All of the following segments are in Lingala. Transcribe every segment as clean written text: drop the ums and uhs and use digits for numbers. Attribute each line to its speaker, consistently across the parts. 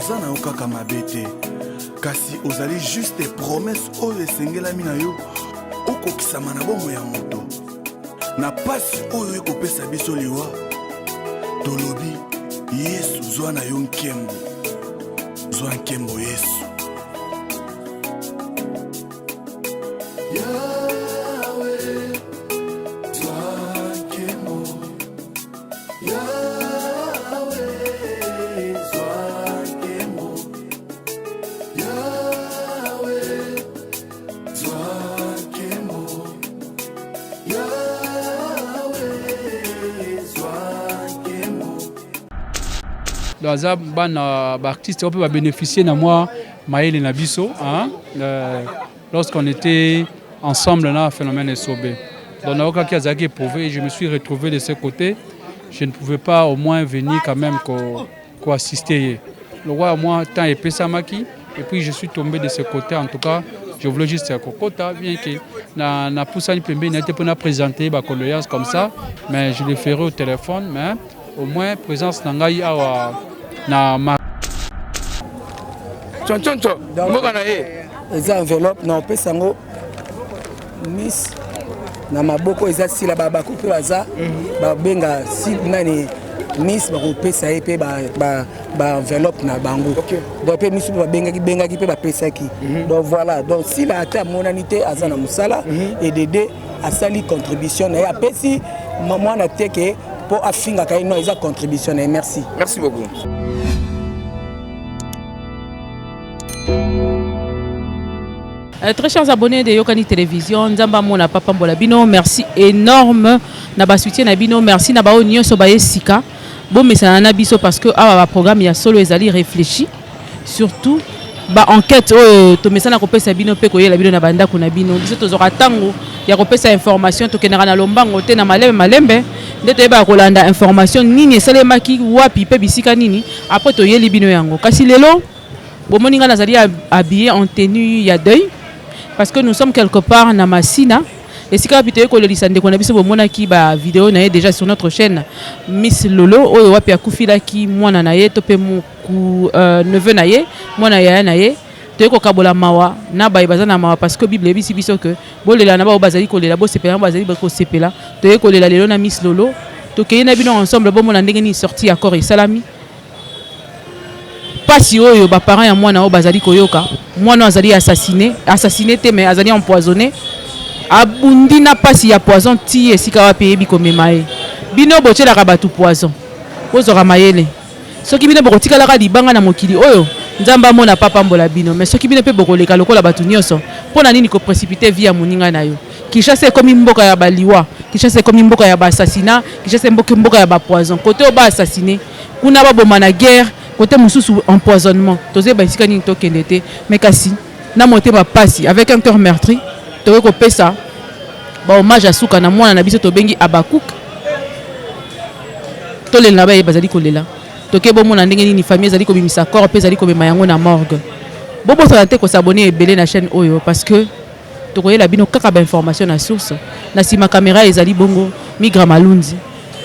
Speaker 1: oza na yo kaka mabe te kasi ozali juste promesse oyo esengelami na yo okokisama na bomoi ya moto na pasi oyo ekopesa biso liwa tolobi Yesu zwa na yo nkembo zwa nkembo Yesu
Speaker 2: Loaza bana artiste on peut bénéficier de moi Maël et Nabiso lorsqu'on était ensemble dans le phénomène SOB. Donc Naoka qui a zaki éprouvé, je me suis retrouvé de ce côté. Je ne pouvais pas au moins venir quand même assister. Le roi moi tant épais Samaki et puis je suis tombé de ce côté en tout cas. Je voulais juste un cocota, bien que na poussani pembe n'était pas présenté ba condoléances comme ça, mais je le ferai au téléphone, mais au moins présence nangai na ma
Speaker 3: chonchoncho mboka na ye
Speaker 4: eza enveloppe na opesa ngo miss na maboko eza sila babako pe baza babenga si nani miss bakopesa ye pe ba enveloppe na bango donc pe miss bengaki pe bapesaki donc voilà donc si la ata monanité aza na musala et Dédé asali contribution na ye apesi mwana teke po afinga kai no eza contribution na ye merci
Speaker 3: beaucoup.
Speaker 5: Très chers abonnés de Yokani Télévision, Nzamba Mona Papa Mbola Bino, merci énorme na ba soutien na Bino, merci na ba onyo so ba sika. Bon mais ça na biso parce que ah programme il y a solo ezali réfléchi surtout ba enquête to mesana ko pesa bino pe ko yela bino na banda ko na bino biso to zora tango ya ko pesa information to kenaka na lombango te na malembe nde to ba ko landa information nini esalemaki wapi pe bisika nini après to yeli bino yango kasi lelo bomoninga nazali habillé en tenue ya deuil parce que nous sommes quelque part na Masina et si ka bitoye ko lelisa ndeko na biso bomona ki ba vidéo na ye déjà sur notre chaîne Miss Lolo oyo wapi akufila ki mwana na ye to pe ku neveu na ye mwana ya na ye to ko kabola mawa na ba bazana mawa parce que Bible ebisi biso que bolela na ba bazali ko lela bo sepela bazali ba ko sepela to ko lela lelo na Miss Lolo to ke na bino ensemble bomona ndenge ni sorti accord et salami pasi oyo ba parents ya mwana o bazali koyoka mwana azali assassiné te mais azali empoisonné abundi na pasi ya poison ti esika wapi yebi komema ye bino bocelaka batu poison ozora mayele soki bino bokotikalaka libanga na mokili oyo nzamba mona Papa Mbola Bino mais soki bino pe bokoleka lokola batu nyonso mpona nini ko précipiter vie ya moninga na yo Kinshasa ekomi mboka ya baliwa Kinshasa ekomi mboka ya assassinat Kinshasa mboka ya ba poison côté oba assassiné kuna baboma na guerre côté mususu empoisonnement tozé ba esika nini tokende te mais kasi na motema pasi avec un cœur meurtri to ko pesa ba hommage à suka na mwana na biso to bengi Abakuk to le na ba bazali kolela to ke bo mona ndenge nini famille zali ko bimisa corps pe zali ko bema yango na morgue bobo so te ko s'abonner ebele na chaîne oyo parce que to koyela bino kaka ba information na source na sima caméra ezali bongo Migra Malunzi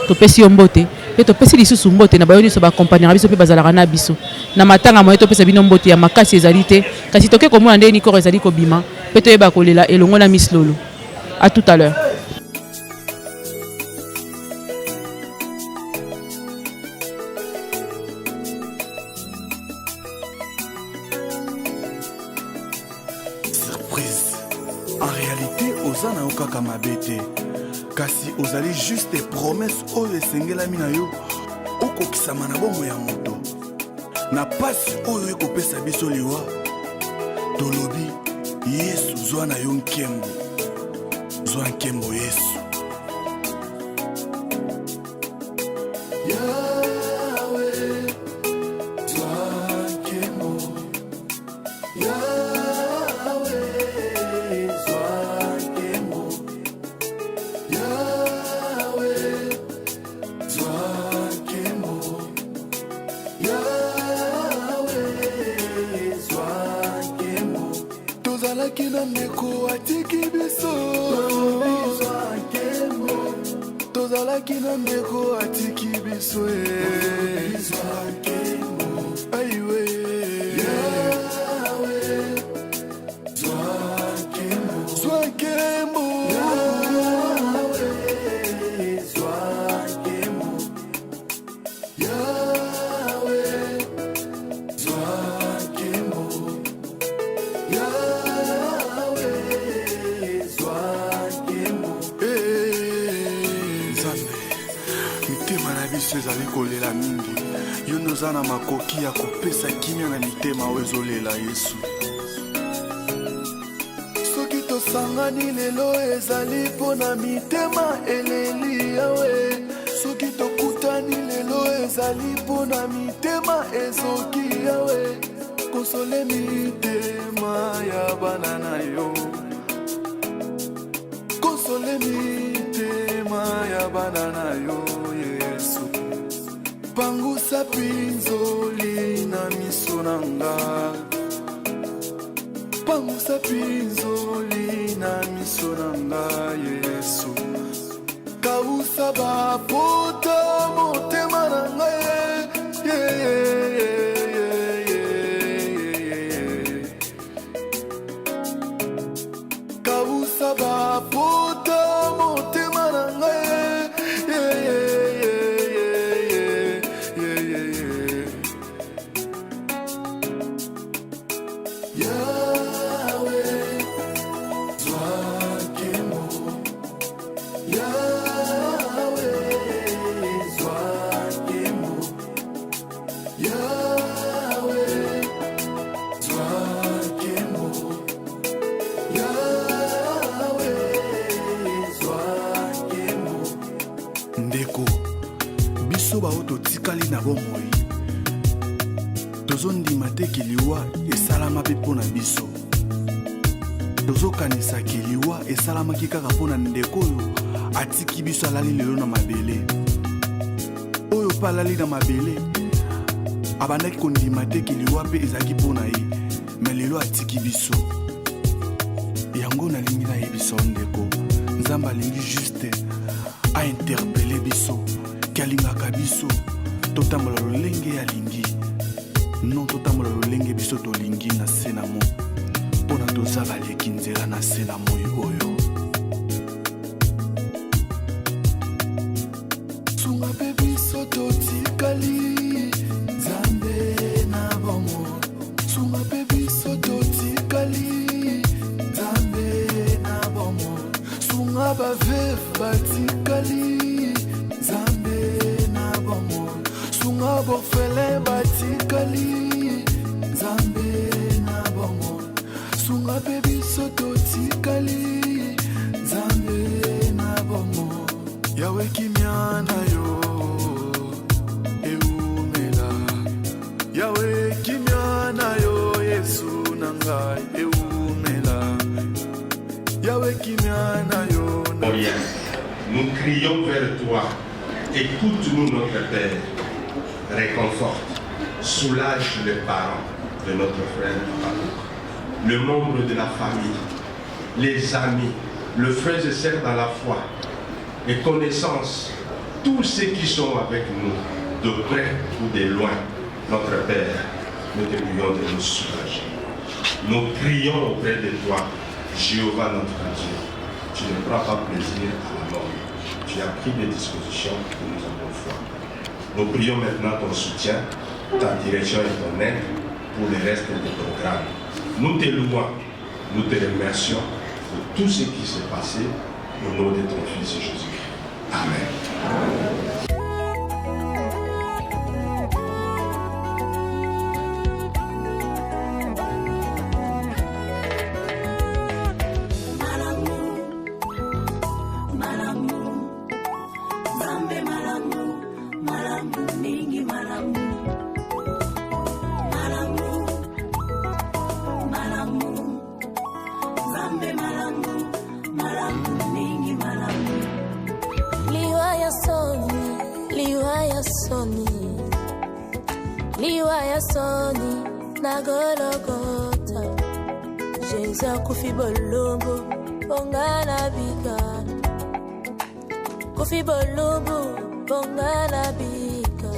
Speaker 5: to pesi mbote pe to pesi lisusu mbote na bayoni so ba accompagner biso pe bazalaka na biso na matanga moyo to pesa bino mbote ya makasi ezali te kasi to ke ko mona ndenge ni corps ezali ko bima pe to yeba kolela elongo na Miss Lolo. À tout à l'heure.
Speaker 1: Surprise. En réalité, ozana okaka mabete. Kasi ozali juste promesse oyo esengelami na yo okokisama na bomoi ya moto. Na pasi oyo ekopesa biso liwa. Tolobi Yesu zwa na yo nkembo. Zwa nkembo Yesu. Yahweh, zwa nkembo. Yahweh, zwa nkembo. Yahweh, zwa nkembo. Yahweh, zwa nkembo. Tozalaki na meko atiki biso. Tozalaki na meko atiki biso. Aiwe. ozali kolela mingi yo nde oza na makoki ya kopesa kimia na mitema oyo ezolela Yesu. Soki tosangani lelo ezali mpo na mitema eleli yawe, soki tokutani lelo ezali mpo na mitema ezoki yawe, konsole mitema ya bana na yo, konsole mitema ya bana na yo Yesu. Pangusa pinzoli na miso na nga, pangusa pinzoli na miso na nga Yesu. Kausa bapota motema na nga kausa bapota motema na nga ndeko biso baoto tikali na bomoi tozondima te kiliwa esalama mpe mpo na biso, tozokanisa kiliwa esalamaki kaka mpo na ndeko oyo atiki biso alali lelo na mabele, oyo mpe alali na mabele abandaki kondima te kiliwa mpe ezalaki mpo na ye, me lelo atiki biso. Yango nalingi nayebisa ndeko Nzambe alingi juste ainterpele biso ki alingaka biso totambola lolenge alingi, non totambola lolenge biso tolingi na se na mo mpona toza baleki nzela na se na moi oyo. Sunga mpe biso totikali Nzambe na bomo, sunga mpe biso totikali Nzambe na bomo, sunga baveve batikali Nzambe na bomo, sunga borfele batikali Nzambe na bomo, sunga mpe biso totikali Nzambe na bomo. Yawe kimia na yo eumela, Yawe kimia na yo Yesu na ngai eumela, Yawe kimia na yo na...
Speaker 6: Nous crions vers toi, écoute-nous notre Père, réconforte, soulage les parents de notre frère Baruch, le membre de la famille, les amis, le frère et sœurs dans la foi, les connaissances, tous ceux qui sont avec nous, de près ou de loin, notre Père, nous te prions de nous soulager. Nous crions auprès de toi, Jéhovah notre Dieu. Tu ne prends pas plaisir à l'homme. Tu as pris des dispositions que nous avons foi. Nous prions maintenant ton soutien, ta direction et ton aide pour le reste des programmes. Nous te louons, nous te remercions pour tout ce qui s'est passé au nom de ton Fils Jésus-Christ. Amen.
Speaker 7: liwaya soni na Golgotha, Jésus kufi bolumbu bongana bika, kufi bolumbu bongana bika,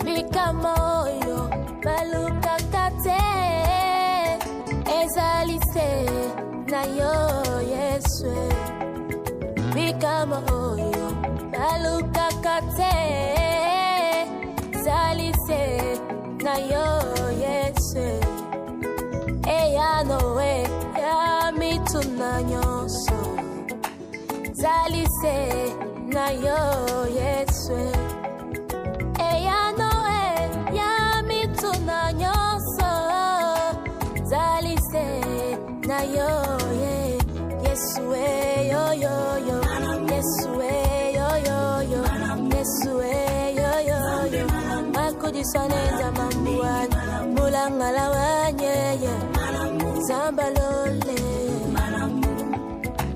Speaker 7: bika moyo baluka kate ezalise na yo Yesu, bika moyo baluka kate zalise na yo Yesu, eya nowe ya mituna nyoso zalise na yo Yesu. na yo ye Yesu yo yo yo Yesu yo yo yo Yesu yo yo yo Makudisaneza mambuani mulangala wanye ye Zambalole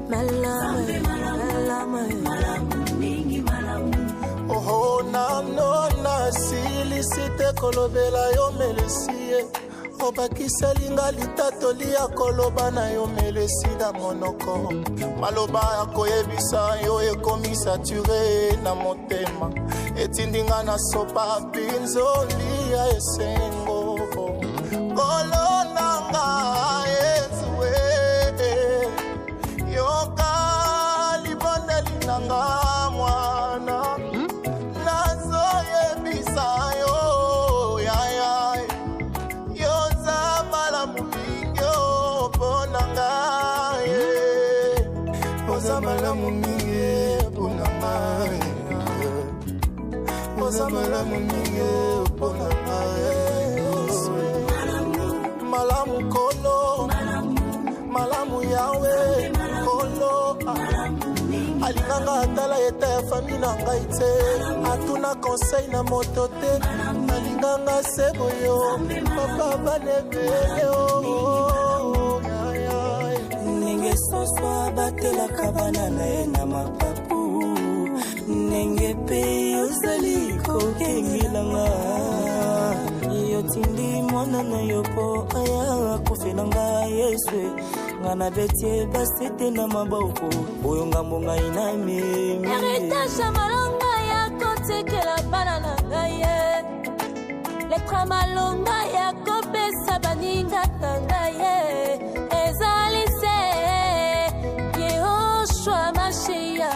Speaker 7: malama
Speaker 8: Oh na silicite kolobela yo melesie obakisa linga litato lia koloba na yo melesi na monoko maloba ya koyebisa yo ekomi sature na motema etindinga na sopa pinzoli ya esengo kolonanga ezwe yoka libondeli nanga mwana nazoyebisa yo yaya yoza malamu mingi oponanga oza malamu mingi oponanga oza malamu mingi oponanga malamu kolo malamu yawe kolo alinganga atala eta ya fami na ngai te atuna conseil na moto te alinganga seboyo papa banebele
Speaker 9: ndenge soso batelaka bana na ye na mapapu ndenge mpe ozali kokengelanga yotindi mwana na yo po aya kofelanga yesu ngana betie basete na maboko oyo ngambo ngai na memi
Speaker 7: héritage malonga ya kotekela bana na ngai ye letra malonga ya kopesa baninga na ngai ye ezali se yehoshua mashia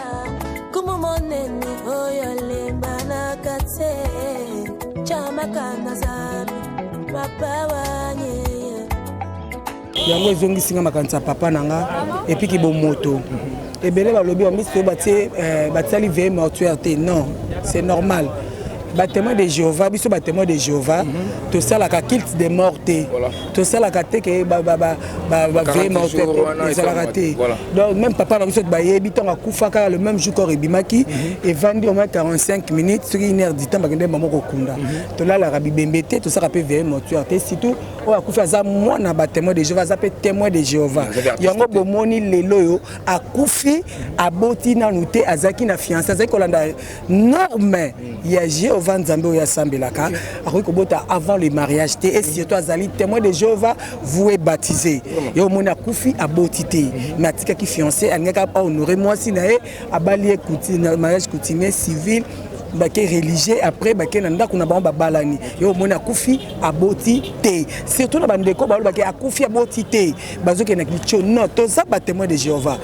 Speaker 7: kumu monene oyo lembanaka te chamaka na zambi papa wanye
Speaker 4: yango ezongisinga makanisa papa nanga epiki bomoto ebele balobi bamisi batiali veye mortuaire te non c'est normal batémoin de Jéhovah biso batémoin de Jéhovah to salaka culte des morts te to salaka te ke veye mortuaire ezalaka te donc même papa na biso bayebi ntango akufaka le même jour corps ebimaki evandi au moins 45 minutes soki 1 heure du temps bakende mama kokunda tolalaka bibembe te tosaka mpe veye mortuaire te surtout oyo akufi aza mwana batémoin de Jéhovah aza mpe témoin de Jéhovah yango bomoni lelo oyo akufi aboti nanu te azalaki na fiancé azalaki kolanda norme ya Jéhovah Nzambe oyo asambelaka akoki kobota avant le mariage te et surtout azali témoin de Jéhovah voué baptisé yo moni akufi aboti te mais atikaki fiancé alingaka honorer mwasi na ye abali ye mariage coutumier civil bake religieux après bake na ndako na bango babalani yo moni akufi aboti te surtout na bandeko balo bake akufi aboti te bazoke na kicho non toza ba témoin de Jéhovah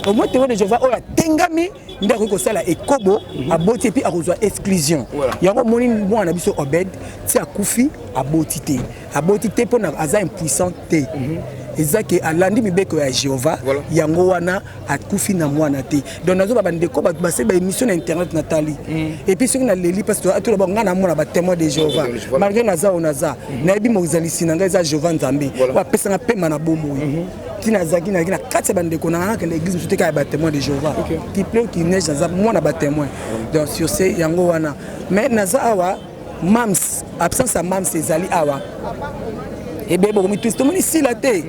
Speaker 4: au moins témoin de Jéhovah oyo atengami ndako ko sala ekobo aboti et puis akozwa exclusion yango moni mwana biso Obed ti akufi aboti te pona aza impuissant te ezaki alandi mibeko ya Jéhovah yango wana akufi na mwana te donc nazo ba bandeko ba ba émission na internet natali et puis soki na leli parce que tout d'abord ngana mona ba témoin de Jéhovah malgré naza onaza na ebi mozalisi na ngai za Jéhovah Nzambe wa pesa na pema na bombo tina zaki na kati bandeko na ngana l'église musuté ka ba témoin de Jéhovah qui pleut qui neige naza mona ba témoin donc sur ce yango wana mais naza awa mams absence à mams ezali awa et bien bon tout le monde ici là té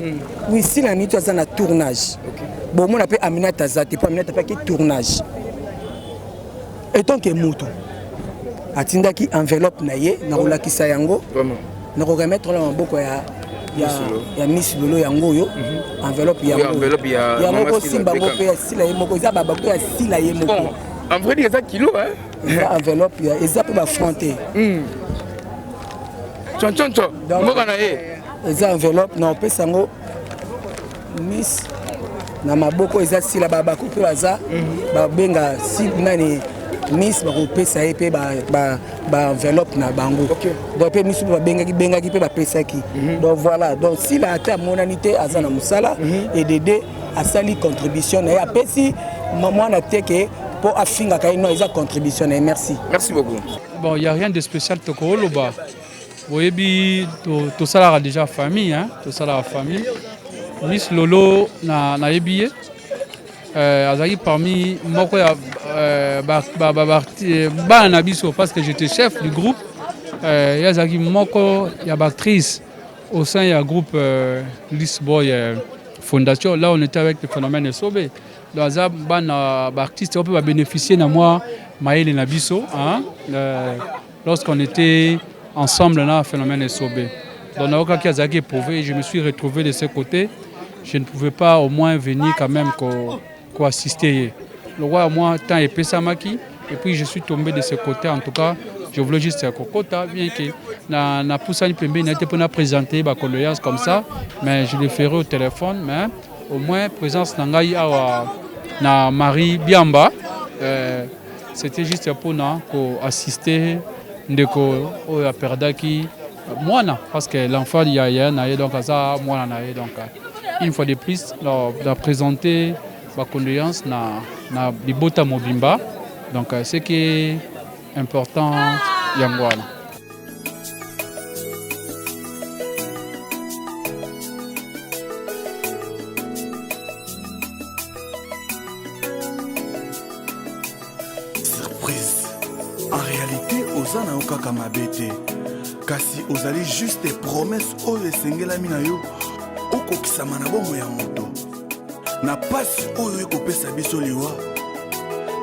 Speaker 4: oui ici là ni tu as un tournage bon mon appelle Aminata Zati pas Aminata pas qui tournage et tant que moto atinda ki enveloppe na ye na rolakisa yango na ko remettre la maboko ya Miss Lolo yango yo enveloppe yango ko simba ngo pe sila ye moko za baba ko ya sila ye moko
Speaker 3: en vrai dire ça kilo hein
Speaker 4: enveloppe ya eza pe ba fronté
Speaker 3: chonchoncho mboka na ye
Speaker 4: eza enveloppe na opesa ngo Miss na maboko eza sila baba ko pe baza babenga si nani Miss bakopesa ye pe ba enveloppe na bango donc pe Miss bengaki pe bapesaki donc voilà donc si la ata monanité aza na musala et Dédé asali contribution na ye apesi mwana te ke pour afinga ka ino eza contribution na ye merci
Speaker 3: beaucoup
Speaker 2: bon il y a rien de spécial tokoloba boyebi to sala déjà famille hein to sala famille Miss Lolo na EBA. Azaki parmi moko ya bana biso parce que j'étais chef du groupe. Azaki moko ya actrice au sein du groupe Lisboy Fondation. Là, on était avec le phénomène SOB. Donc, bana artiste on peut bénéficier de moi Maël Nabiso lorsqu'on était ensemble dans le phénomène SOB. Donc, je me suis retrouvé de ce côté. Je ne pouvais pas au moins venir quand même assister. Le roi, moi, tant et Pessamaki. Et puis, je suis tombé de ce côté. En tout cas, je voulais juste dire Kokota, bien que na Poussani Pembe n'était pas présenter ma condoléance comme ça, mais je le ferai au téléphone. Mais au moins, présence Nangaï na Marie Biamba. C'était juste pour assister ndeko oya perdaki moi parce que l'enfant il y a donc ça moi donc une fois de plus de présenter ma condoléance na Bibota Mobimba donc ce qui est important yangwana.
Speaker 1: En réalité, ozana okaka mabete. Kasi ozali juste des promesses oyo esengelami na yo okokisama na bomo ya moto. Na pasi oyo ekopesa biso liwa.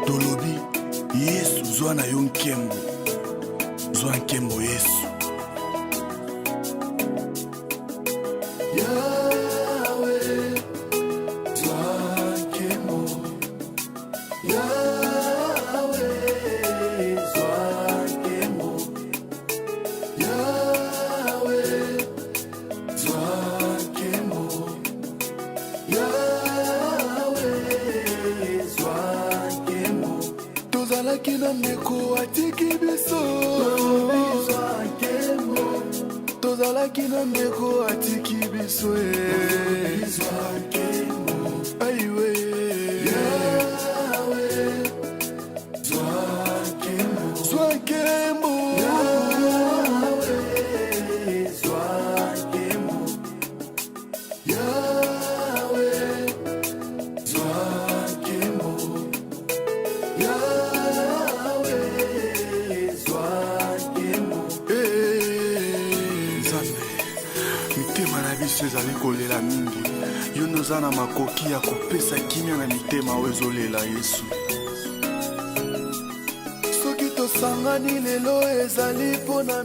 Speaker 1: Tolobi Yesu zwa na yo nkembo. Zwa nkembo Yesu.
Speaker 8: Tozalaki na ndeko atiki biso Tozalaki na ndeko atiki biso Aiwe Zwakembo ezali kolela mingi yo ndoza na makoki ya kopesa kimia na mitema oyo ezolela Yesu soki tosangani lelo ezali mpo na